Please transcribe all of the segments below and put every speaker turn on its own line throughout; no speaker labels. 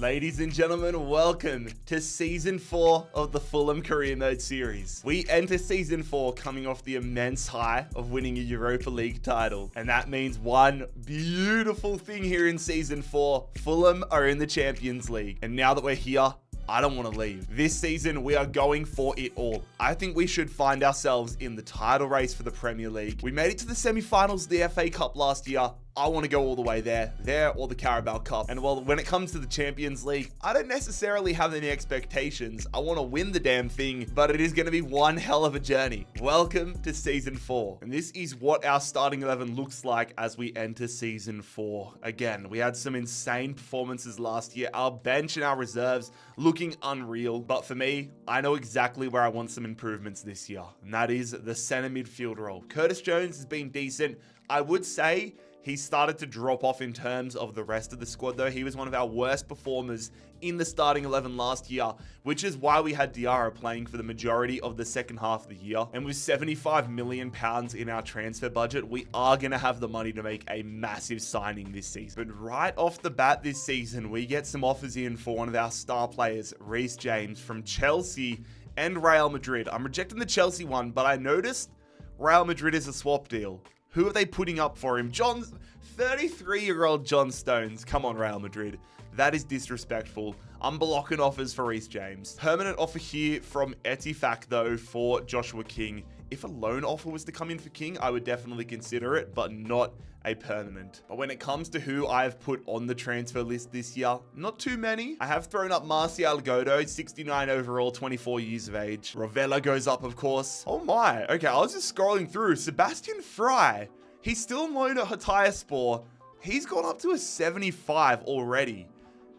Ladies and gentlemen, welcome to Season 4 of the Fulham Career Mode series. We enter Season 4 coming off the immense high of winning a Europa League title. And that means one beautiful thing here in Season 4. Fulham are in the Champions League. And now that we're here, I don't want to leave. This season, we are going for it all. I think we should find ourselves in the title race for the Premier League. We made it to the semi-finals of the FA Cup last year. I want to go all the way there or the Carabao Cup. And well, when it comes to the Champions League, I don't necessarily have any expectations. I want to win the damn thing, but it is going to be one hell of a journey. Welcome to Season 4. And this is what our starting 11 looks like as we enter Season 4. Again, we had some insane performances last year. Our bench and our reserves looking unreal. But for me, I know exactly where I want some improvements this year. And that is the center midfield role. Curtis Jones has been decent. I would say he started to drop off in terms of the rest of the squad, though. He was one of our worst performers in the starting 11 last year, which is why we had Diarra playing for the majority of the second half of the year. And with £75 million in our transfer budget, we are going to have the money to make a massive signing this season. But right off the bat this season, we get some offers in for one of our star players, Reece James, from Chelsea and Real Madrid. I'm rejecting the Chelsea one, but I noticed Real Madrid is a swap deal. Who are they putting up for him? 33-year-old John Stones. Come on, Real Madrid. That is disrespectful. I'm blocking offers for Reece James. Permanent offer here from Ettifaq, though, for Joshua King. If a loan offer was to come in for King, I would definitely consider it, but not a permanent. But when it comes to who I have put on the transfer list this year, not too many. I have thrown up Martial Godo, 69 overall, 24 years of age. Rovella goes up, of course. Oh my. Okay, I was just scrolling through. Sebastian Fry. He's still on loan at Hatayspor. He's gone up to a 75 already.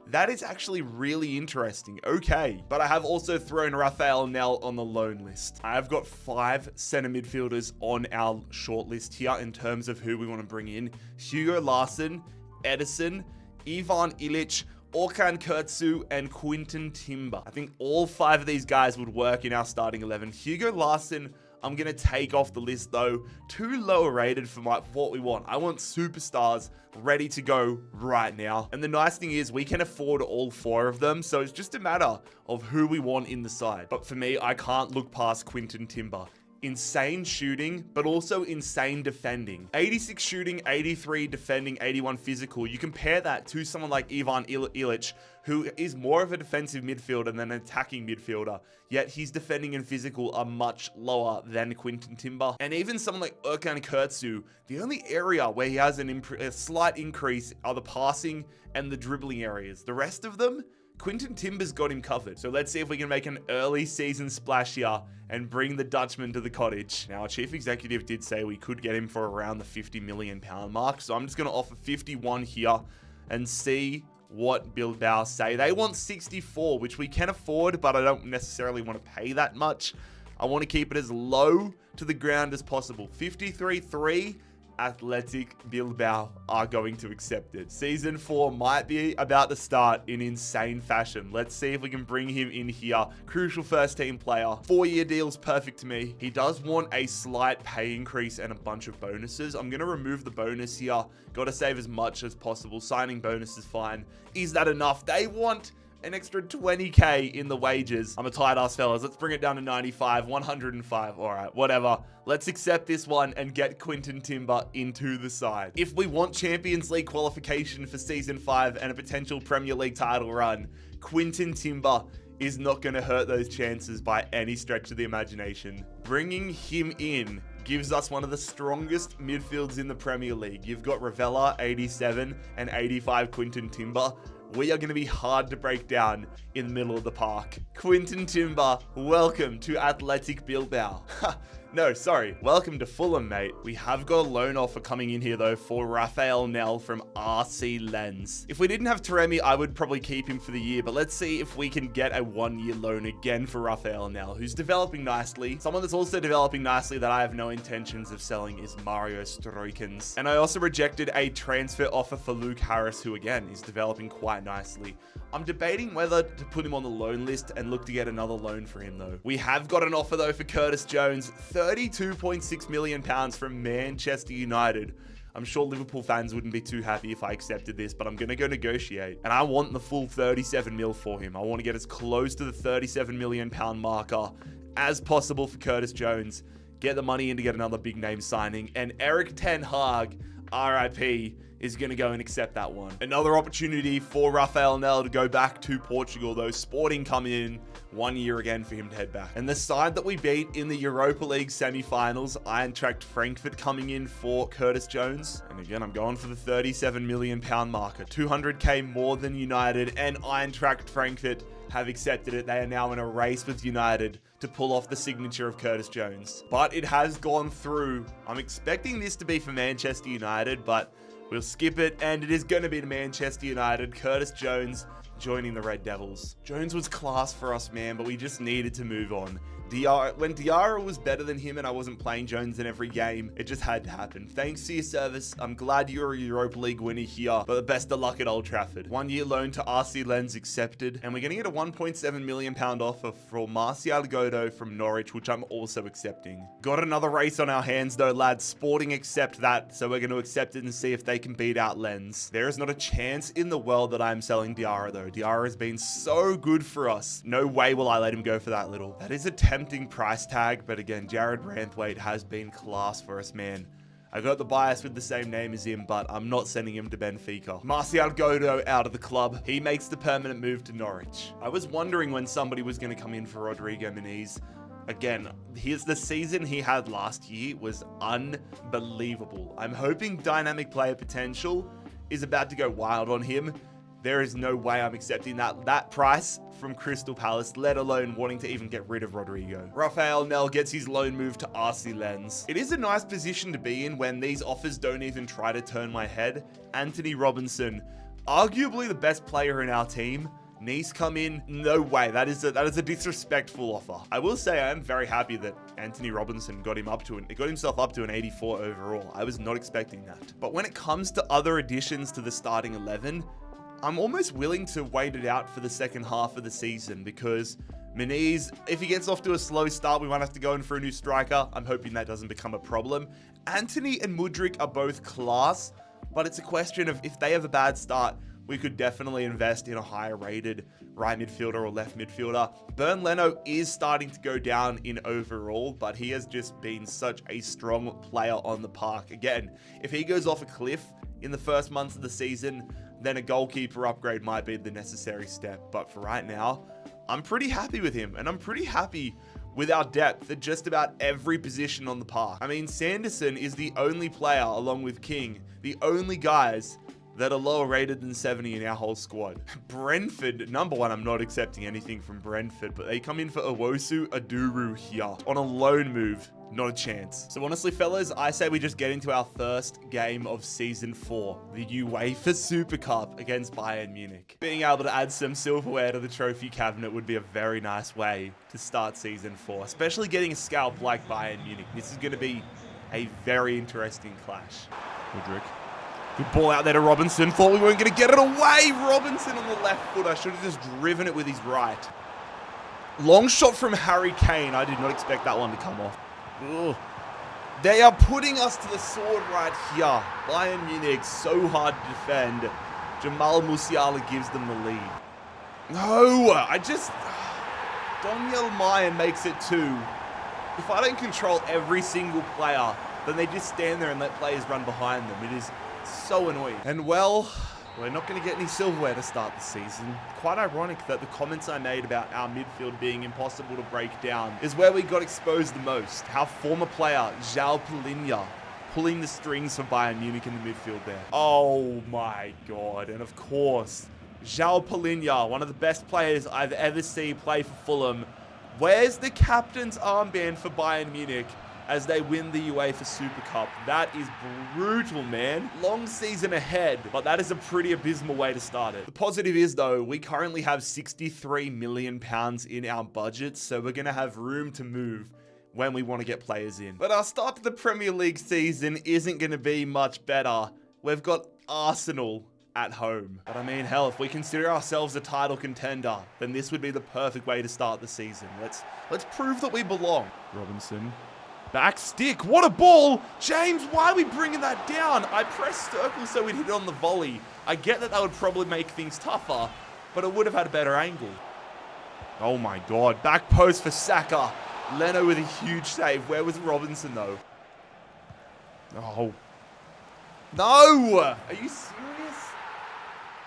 That is actually really interesting. Okay. But I have also thrown Rafael Nell on the loan list. I have got 5 center midfielders on our short list here in terms of who we want to bring in. Hugo Larsson, Edison, Ivan Ilic, Orkan Kurtzu, and Quinton Timber. I think all 5 of these guys would work in our starting 11. Hugo Larsson, I'm going to take off the list, though. Too lower rated for what we want. I want superstars ready to go right now. And the nice thing is we can afford all 4 of them. So it's just a matter of who we want in the side. But for me, I can't look past Quinton Timber. Insane shooting, but also insane defending. 86 shooting, 83 defending, 81 physical. You compare that to someone like Ivan Ilic, who is more of a defensive midfielder than an attacking midfielder, yet his defending and physical are much lower than Quinton Timber. And even someone like Orkan Kurtzu, the only area where he has a slight increase are the passing and the dribbling areas. The rest of them, Quinton Timber's got him covered. So let's see if we can make an early season splash here and bring the Dutchman to the cottage. Now, our chief executive did say we could get him for around the £50 million mark. So I'm just going to offer 51 here and see what Bilbao say. They want 64, which we can afford, but I don't necessarily want to pay that much. I want to keep it as low to the ground as possible. 53.3. Athletic Bilbao are going to accept it. Season 4 might be about to start in insane fashion. Let's see if we can bring him in here. Crucial first team player. 4-year deal's perfect to me. He does want a slight pay increase and a bunch of bonuses. I'm going to remove the bonus here. Got to save as much as possible. Signing bonus is fine. Is that enough? They want an extra 20k in the wages. I'm a tight ass, fellas. Let's bring it down to 95, 105. All right, whatever. Let's accept this one and get Quinton Timber into the side. If we want Champions League qualification for Season 5 and a potential Premier League title run, Quinton Timber is not going to hurt those chances by any stretch of the imagination. Bringing him in gives us one of the strongest midfields in the Premier League. You've got Rovella, 87, and 85 Quinton Timber. We are going to be hard to break down in the middle of the park. Quinton Timber, welcome to Athletic Bilbao. No, sorry. Welcome to Fulham, mate. We have got a loan offer coming in here, though, for Rafael Nell from RC Lens. If we didn't have Taremi, I would probably keep him for the year, but let's see if we can get a 1-year loan again for Rafael Nell, who's developing nicely. Someone that's also developing nicely that I have no intentions of selling is Mario Stroikens. And I also rejected a transfer offer for Luke Harris, who, again, is developing quite nicely. I'm debating whether to put him on the loan list and look to get another loan for him, though. We have got an offer, though, for Curtis Jones. £32.6 million from Manchester United. I'm sure Liverpool fans wouldn't be too happy if I accepted this, but I'm going to go negotiate. And I want the full 37 mil for him. I want to get as close to the 37 million pound marker as possible for Curtis Jones. Get the money in to get another big name signing. And Erik ten Hag, RIP, is going to go and accept that one. Another opportunity for Rafael Nel to go back to Portugal, though. Sporting coming in 1 year again for him to head back. And the side that we beat in the Europa League semi-finals, Eintracht Frankfurt, coming in for Curtis Jones. And again, I'm going for the 37 million pound marker. 200k more than United, and Eintracht Frankfurt have accepted it. They are now in a race with United to pull off the signature of Curtis Jones. But it has gone through. I'm expecting this to be for Manchester United, but we'll skip it, and it is going to be to Manchester United. Curtis Jones joining the Red Devils. Jones was class for us, man, but we just needed to move on. When Diarra was better than him and I wasn't playing Jones in every game, it just had to happen. Thanks for your service. I'm glad you're a Europa League winner here, but the best of luck at Old Trafford. 1 year loan to RC Lens accepted, and we're going to get a 1.7 million pound offer for Martial Godo from Norwich, which I'm also accepting. Got another race on our hands though, lads. Sporting accept that, so we're going to accept it and see if they can beat out Lens. There is not a chance in the world that I'm selling Diarra though. Diarra has been so good for us. No way will I let him go for that little. That is a tempting price tag, but again, Jarrad Branthwaite has been class for us, man. I got the bias with the same name as him, but I'm not sending him to Benfica. Martial Godo out of the club. He makes the permanent move to Norwich. I was wondering when somebody was going to come in for Rodrigo Muniz. Again, here's the season he had last year was unbelievable. I'm hoping dynamic player potential is about to go wild on him. There is no way I'm accepting that price from Crystal Palace, let alone wanting to even get rid of Rodrigo. Rafael Nel gets his loan move to RC Lens. It is a nice position to be in when these offers don't even try to turn my head. Anthony Robinson, arguably the best player in our team. Nice come in, no way. That is a disrespectful offer. I will say I am very happy that Anthony Robinson got himself up to an 84 overall. I was not expecting that. But when it comes to other additions to the starting 11, I'm almost willing to wait it out for the second half of the season because Muniz, if he gets off to a slow start, we might have to go in for a new striker. I'm hoping that doesn't become a problem. Anthony and Mudryk are both class, but it's a question of if they have a bad start, we could definitely invest in a higher rated right midfielder or left midfielder. Bernd Leno is starting to go down in overall, but he has just been such a strong player on the park. Again, if he goes off a cliff in the first months of the season, then a goalkeeper upgrade might be the necessary step. But for right now, I'm pretty happy with him. And I'm pretty happy with our depth at just about every position on the park. I mean, Sanderson is the only player, along with King, the only guys that are lower rated than 70 in our whole squad. Brentford, number one, I'm not accepting anything from Brentford, but they come in for Owusu Aduru here on a loan move. Not a chance. So honestly, fellas, I say we just get into our first game of Season 4, the UEFA Super Cup against Bayern Munich. Being able to add some silverware to the trophy cabinet would be a very nice way to start Season 4, especially getting a scalp like Bayern Munich. This is going to be a very interesting clash. Mudryk. Good ball out there to Robinson. Thought we weren't going to get it away. Robinson on the left foot. I should have just driven it with his right. Long shot from Harry Kane. I did not expect that one to come off. Ugh. They are putting us to the sword right here. Bayern Munich, so hard to defend. Jamal Musiala gives them the lead. No, Daniel Mayen makes it 2. If I don't control every single player, then they just stand there and let players run behind them. It is so annoying. And well, we're not going to get any silverware to start the season. Quite ironic that the comments I made about our midfield being impossible to break down is where we got exposed the most. Our former player, João Palhinha, pulling the strings for Bayern Munich in the midfield there. Oh my God. And of course, João Palhinha, one of the best players I've ever seen play for Fulham. Where's the captain's armband for Bayern Munich as they win the UEFA Super Cup? That is brutal, man. Long season ahead, but that is a pretty abysmal way to start it. The positive is, though, we currently have £63 million in our budget, so we're going to have room to move when we want to get players in. But our start to the Premier League season isn't going to be much better. We've got Arsenal at home. But I mean, hell, if we consider ourselves a title contender, then this would be the perfect way to start the season. Let's prove that we belong. Robinson. Back stick. What a ball. James, why are we bringing that down? I pressed circle so we'd hit it on the volley. I get that would probably make things tougher, but it would have had a better angle. Oh my God. Back post for Saka. Leno with a huge save. Where was Robinson though? Oh. No! Are you serious?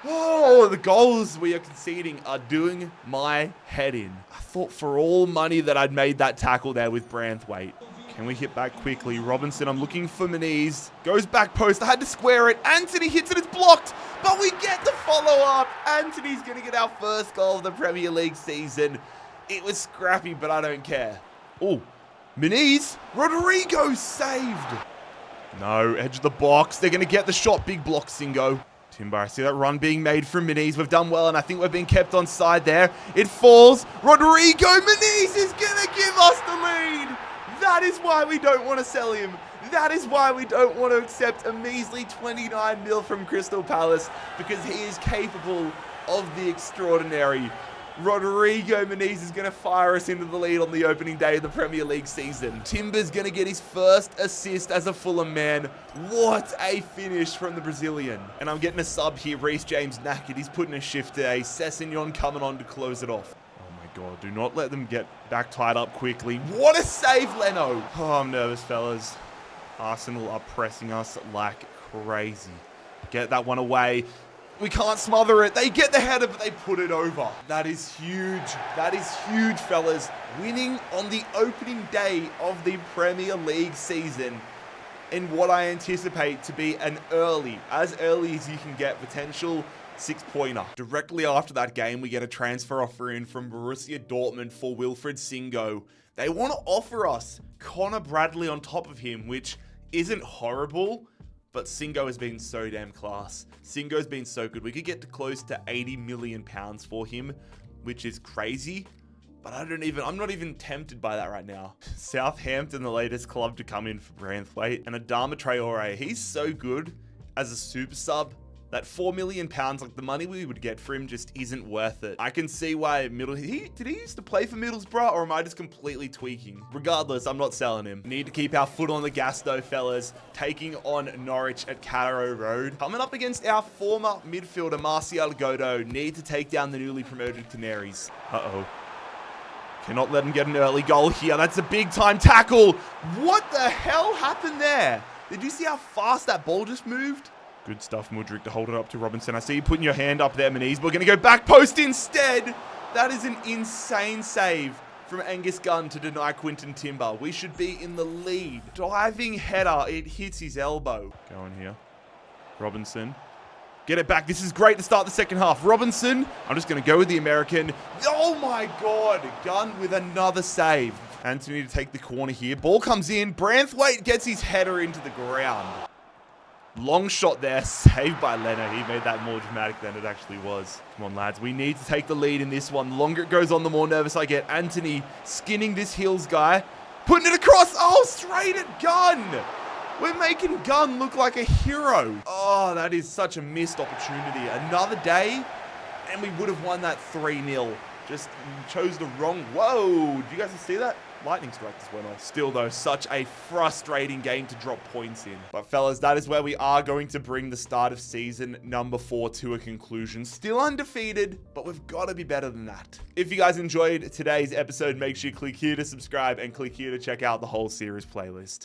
Oh, the goals we are conceding are doing my head in. I thought for all money that I'd made that tackle there with Branthwaite. Can we hit back quickly? Robinson, I'm looking for Muniz. Goes back post. I had to square it. Anthony hits it. It's blocked. But we get the follow-up. Anthony's going to get our first goal of the Premier League season. It was scrappy, but I don't care. Oh, Muniz. Rodrigo saved. No, edge of the box. They're going to get the shot. Big block, Singo. Timber, I see that run being made from Muniz. We've done well, and I think we're being kept on side there. It falls. Rodrigo Muniz is going to give us the lead. That is why we don't want to sell him. That is why we don't want to accept a measly 29 mil from Crystal Palace, because he is capable of the extraordinary. Rodrigo Muniz is going to fire us into the lead on the opening day of the Premier League season. Timber's going to get his first assist as a Fulham man. What a finish from the Brazilian. And I'm getting a sub here. Reece James knackered. He's putting a shift today. Sessegnon coming on to close it off. God, do not let them get back tied up quickly. What a save, Leno. Oh, I'm nervous, fellas. Arsenal are pressing us like crazy. Get that one away. We can't smother it. They get the header, but they put it over. That is huge. That is huge, fellas. Winning on the opening day of the Premier League season in what I anticipate to be as early as you can get, potential 6-pointer. Directly after that game, we get a transfer offer in from Borussia Dortmund for Wilfried Singo. They want to offer us Connor Bradley on top of him, which isn't horrible, but Singo has been so damn class. Singo's been so good. We could get to close to £80 million for him, which is crazy, but I'm not even tempted by that right now. Southampton, the latest club to come in for Branthwaite, and Adama Traore. He's so good as a super sub that £4 million, like the money we would get for him, just isn't worth it. I can see why did he used to play for Middlesbrough, or am I just completely tweaking? Regardless, I'm not selling him. We need to keep our foot on the gas though, fellas. Taking on Norwich at Carrow Road. Coming up against our former midfielder, Marcial Godo. Need to take down the newly promoted Canaries. Uh-oh. Cannot let him get an early goal here. That's a big time tackle. What the hell happened there? Did you see how fast that ball just moved? Good stuff, Mudryk, to hold it up to Robinson. I see you putting your hand up there, Muniz. We're going to go back post instead. That is an insane save from Angus Gunn to deny Quinton Timber. We should be in the lead. Diving header. It hits his elbow. Go in here. Robinson. Get it back. This is great to start the second half. Robinson. I'm just going to go with the American. Oh my God. Gunn with another save. Anthony to take the corner here. Ball comes in. Branthwaite gets his header into the ground. Long shot there, saved by Leno. He made that more dramatic than it actually was. Come on, lads. We need to take the lead in this one. The longer it goes on, the more nervous I get. Anthony skinning this Hills guy. Putting it across. Oh, straight at Gunn. We're making Gunn look like a hero. Oh, that is such a missed opportunity. Another day, and we would have won that 3-0. Just chose the wrong... Whoa, did you guys see that? Lightning strike just went off. Still though, such a frustrating game to drop points in. But fellas, that is where we are going to bring the start of season number 4 to a conclusion. Still undefeated, but we've got to be better than that. If you guys enjoyed today's episode, make sure you click here to subscribe and click here to check out the whole series playlist.